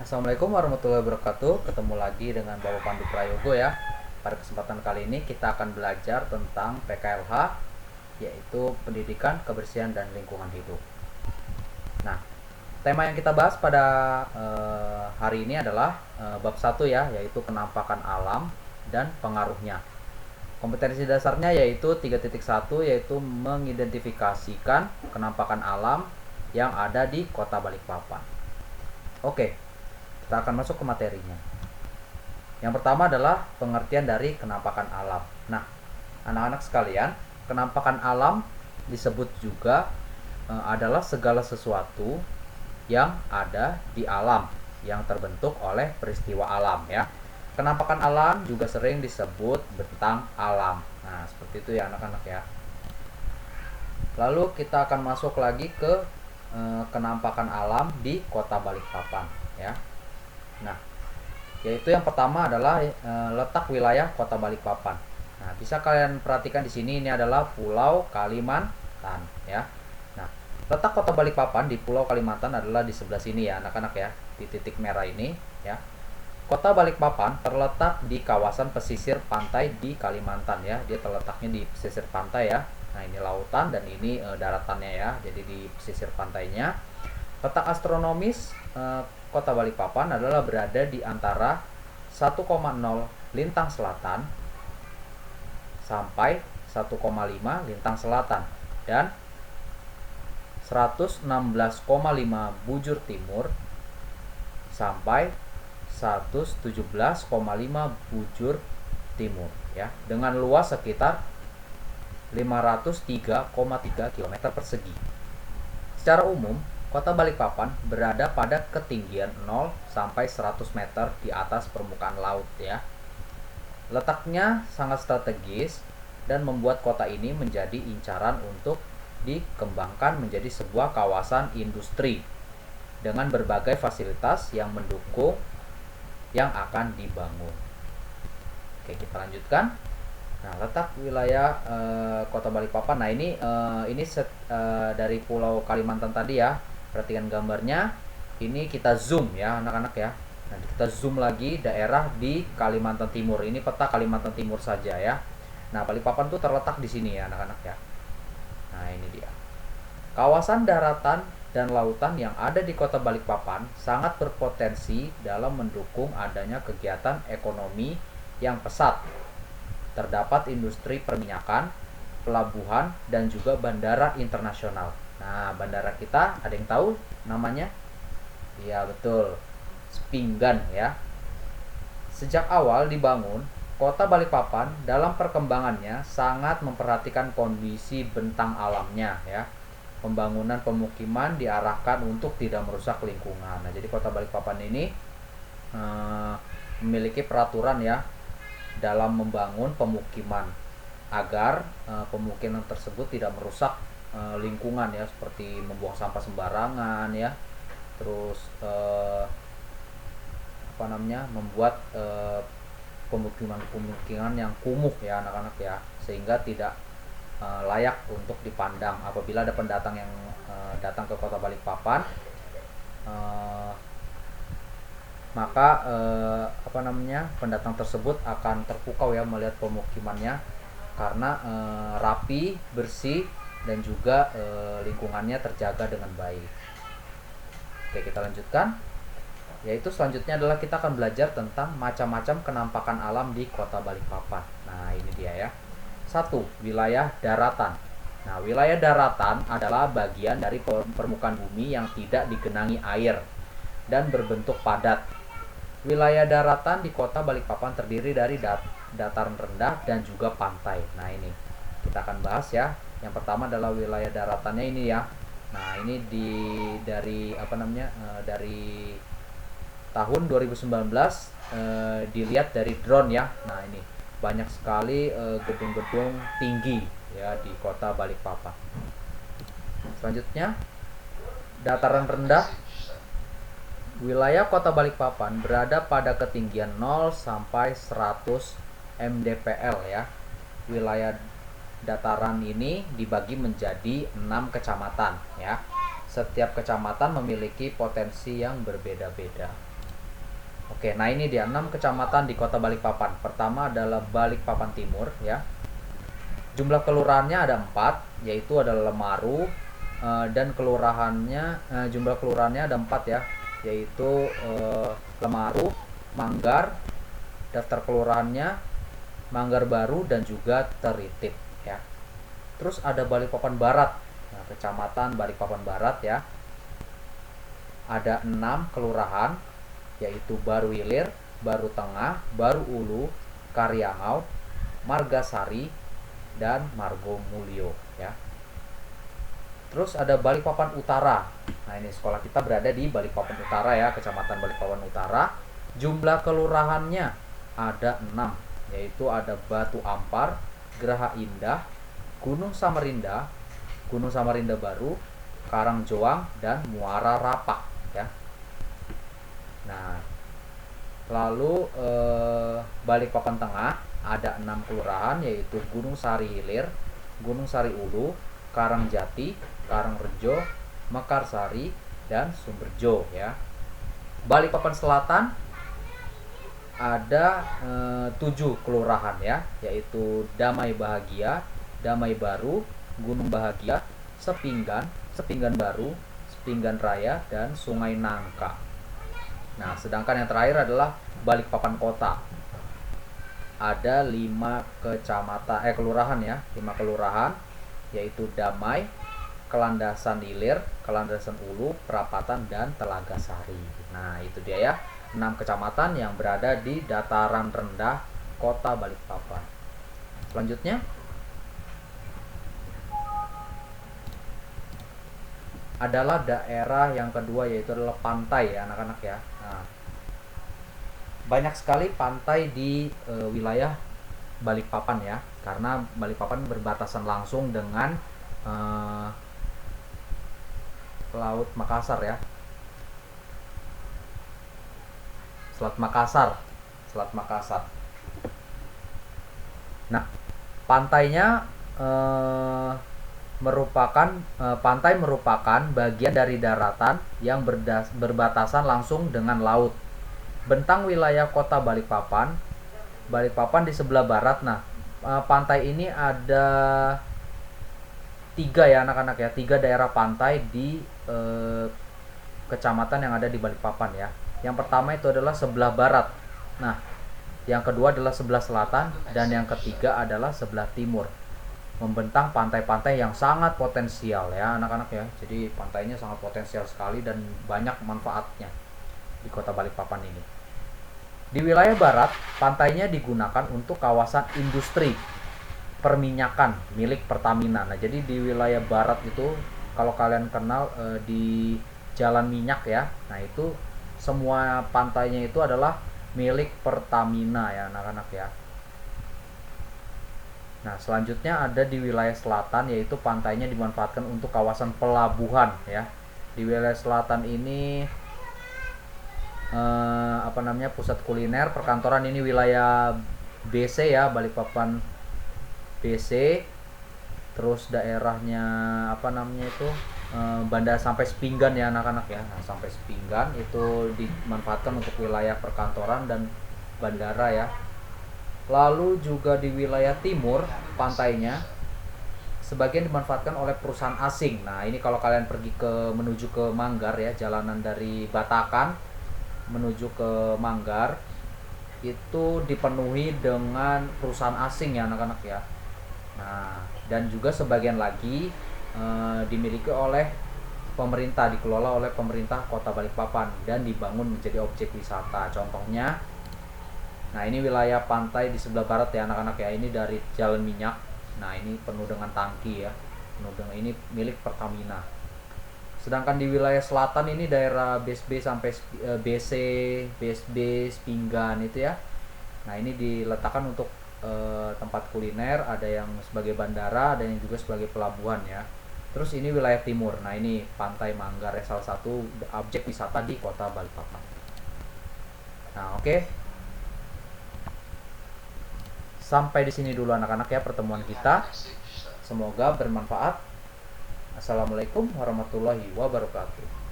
Assalamualaikum warahmatullahi wabarakatuh. Ketemu lagi dengan Bapak Pandu Prayogo ya. Pada kesempatan kali ini kita akan belajar tentang PKLH, yaitu Pendidikan, Kebersihan, dan Lingkungan Hidup. Nah, tema yang kita bahas pada hari ini adalah bab 1 ya, yaitu Penampakan Alam dan Pengaruhnya. Kompetensi dasarnya yaitu 3.1, yaitu mengidentifikasikan penampakan alam yang ada di Kota Balikpapan. Oke, kita akan masuk ke materinya. Yang pertama adalah pengertian dari kenampakan alam. Nah, anak-anak sekalian, kenampakan alam disebut juga adalah segala sesuatu yang ada di alam yang terbentuk oleh peristiwa alam ya. Kenampakan alam juga sering disebut bentang alam. Nah, seperti itu ya anak-anak ya. Lalu kita akan masuk lagi ke kenampakan alam di Kota Balikpapan ya. Nah, yaitu yang pertama adalah letak wilayah Kota Balikpapan. Nah, bisa kalian perhatikan di sini, ini adalah Pulau Kalimantan ya. Nah, letak Kota Balikpapan di Pulau Kalimantan adalah di sebelah sini ya anak-anak ya, di titik merah ini ya. Kota Balikpapan terletak di kawasan pesisir pantai di Kalimantan ya. Dia terletaknya di pesisir pantai ya. Nah, ini lautan dan ini daratannya ya. Jadi di pesisir pantainya. Letak astronomis Kota Balikpapan adalah berada di antara 1,0 lintang selatan sampai 1,5 lintang selatan dan 116,5 bujur timur sampai 117,5 bujur timur ya, dengan luas sekitar 503,3 km persegi. Secara umum, Kota Balikpapan berada pada ketinggian 0 sampai 100 meter di atas permukaan laut ya. Letaknya sangat strategis dan membuat kota ini menjadi incaran untuk dikembangkan menjadi sebuah kawasan industri dengan berbagai fasilitas yang mendukung yang akan dibangun. Oke, kita lanjutkan. Nah, letak wilayah Kota Balikpapan. Nah, ini dari Pulau Kalimantan tadi ya. Perhatikan gambarnya. Ini kita zoom ya, anak-anak ya. Nah, kita zoom lagi daerah di Kalimantan Timur. Ini peta Kalimantan Timur saja ya. Nah, Balikpapan tuh terletak di sini ya, anak-anak ya. Nah, ini dia. Kawasan daratan dan lautan yang ada di Kota Balikpapan sangat berpotensi dalam mendukung adanya kegiatan ekonomi yang pesat. Terdapat industri perminyakan, pelabuhan, dan juga bandara internasional. Nah, bandara kita ada yang tahu namanya? Iya, betul. Spinggan ya. Sejak awal dibangun, Kota Balikpapan dalam perkembangannya sangat memperhatikan kondisi bentang alamnya ya. Pembangunan pemukiman diarahkan untuk tidak merusak lingkungan. Nah, jadi Kota Balikpapan ini memiliki peraturan ya dalam membangun pemukiman agar pemukiman tersebut tidak merusak lingkungan ya, seperti membuang sampah sembarangan ya. Terus membuat pemukiman yang kumuh ya anak-anak ya, sehingga tidak layak untuk dipandang apabila ada pendatang yang datang ke Kota Balikpapan. Maka pendatang tersebut akan terpukau ya melihat pemukimannya karena rapi, bersih, dan juga lingkungannya terjaga dengan baik. Oke, kita lanjutkan. Yaitu selanjutnya adalah kita akan belajar tentang macam-macam kenampakan alam di Kota Balikpapan. Nah, ini dia ya. 1. Wilayah daratan. Nah, wilayah daratan adalah bagian dari permukaan bumi yang tidak digenangi air dan berbentuk padat. Wilayah daratan di Kota Balikpapan terdiri dari dataran rendah dan juga pantai. Nah, ini kita akan bahas ya. Yang pertama adalah wilayah daratannya ini ya. Nah, ini dari tahun 2019 dilihat dari drone ya. Nah, ini banyak sekali gedung-gedung tinggi ya di Kota Balikpapan. Selanjutnya, dataran rendah. Wilayah Kota Balikpapan berada pada ketinggian 0 sampai 100 mdpl ya. Wilayah dataran ini dibagi menjadi 6 kecamatan ya. Setiap kecamatan memiliki potensi yang berbeda-beda. Oke, nah ini dia 6 kecamatan di Kota Balikpapan. Pertama adalah Balikpapan Timur ya. Jumlah kelurahannya ada 4, yaitu adalah Lemaru, dan jumlah kelurahannya ada 4 ya, yaitu Lemaru, Manggar, daftar kelurahannya Manggar Baru, dan juga Teritip ya. Terus ada Balikpapan Barat. Nah, kecamatan Balikpapan Barat ya. Ada 6 kelurahan, yaitu Baru Hilir, Baru Tengah, Baru Ulu, Karyangau, Margasari, dan Margo Mulyo ya. Terus ada Balikpapan Utara. Nah, ini sekolah kita berada di Balikpapan Utara ya, Kecamatan Balikpapan Utara. Jumlah kelurahannya ada 6, yaitu ada Batu Ampar, Geraha Indah, Gunung Samarinda, Gunung Samarinda Baru, Karangjoang, dan Muara Rapak ya. Nah, lalu Balikpapan Tengah ada 6 kelurahan, yaitu Gunung Sari Hilir, Gunung Sari Ulu, Karangjati, Karangrejo, Mekarsari, dan Sumberjo ya. Balikpapan Selatan ada 7 kelurahan ya, yaitu Damai Bahagia, Damai Baru, Gunung Bahagia, Sepinggan, Sepinggan Baru, Sepinggan Raya, dan Sungai Nangka. Nah, sedangkan yang terakhir adalah Balikpapan Kota. Ada 5 kelurahan ya, 5 kelurahan, yaitu Damai, Kelandasan Hilir, Kelandasan Ulu, Perapatan, dan Telaga Sari. Nah, itu dia ya, 6 kecamatan yang berada di dataran rendah Kota Balikpapan. Selanjutnya adalah daerah yang kedua, yaitu adalah pantai ya anak-anak ya. Nah, banyak sekali pantai di wilayah Balikpapan ya, karena Balikpapan berbatasan langsung dengan Laut Makassar ya, Selat Makassar. Nah, pantainya pantai merupakan bagian dari daratan yang berbatasan langsung dengan laut. Bentang wilayah Kota Balikpapan di sebelah barat. Nah, pantai ini ada 3 ya anak-anak ya, 3 daerah pantai di kecamatan yang ada di Balikpapan ya. Yang pertama itu adalah sebelah barat. Nah, yang kedua adalah sebelah selatan, dan yang ketiga adalah sebelah timur. Membentang pantai-pantai yang sangat potensial ya anak-anak ya. Jadi pantainya sangat potensial sekali dan banyak manfaatnya di Kota Balikpapan ini. Di wilayah barat, pantainya digunakan untuk kawasan industri perminyakan milik Pertamina. Nah, jadi di wilayah barat itu, kalau kalian kenal di Jalan Minyak ya, nah itu semua pantainya itu adalah milik Pertamina ya anak-anak ya. Nah, selanjutnya ada di wilayah selatan, yaitu pantainya dimanfaatkan untuk kawasan pelabuhan ya. Di wilayah selatan ini pusat kuliner, perkantoran. Ini wilayah BC ya, Balikpapan BC. Terus daerahnya bandara sampai Sepinggan ya anak-anak ya. Nah, sampai Sepinggan itu dimanfaatkan untuk wilayah perkantoran dan bandara ya. Lalu juga di wilayah timur, pantainya sebagian dimanfaatkan oleh perusahaan asing. Nah, ini kalau kalian menuju ke Manggar ya, jalanan dari Batakan menuju ke Manggar itu dipenuhi dengan perusahaan asing ya anak-anak ya. Nah, dan juga sebagian lagi dimiliki oleh pemerintah, dikelola oleh pemerintah Kota Balikpapan dan dibangun menjadi objek wisata. Contohnya, nah ini wilayah pantai di sebelah barat ya anak-anak ya, ini dari Jalan Minyak. Nah, ini penuh dengan tangki ya, ini milik Pertamina. Sedangkan di wilayah selatan ini daerah BSB sampai BSB Sepinggan itu ya. Nah, ini diletakkan untuk tempat kuliner, ada yang sebagai bandara, ada yang juga sebagai pelabuhan ya. Terus ini wilayah timur. Nah, ini Pantai Manggar ya, salah satu objek wisata di Kota Balikpapan. Nah, oke. Sampai di sini dulu anak-anak ya pertemuan kita. Semoga bermanfaat. Assalamualaikum warahmatullahi wabarakatuh.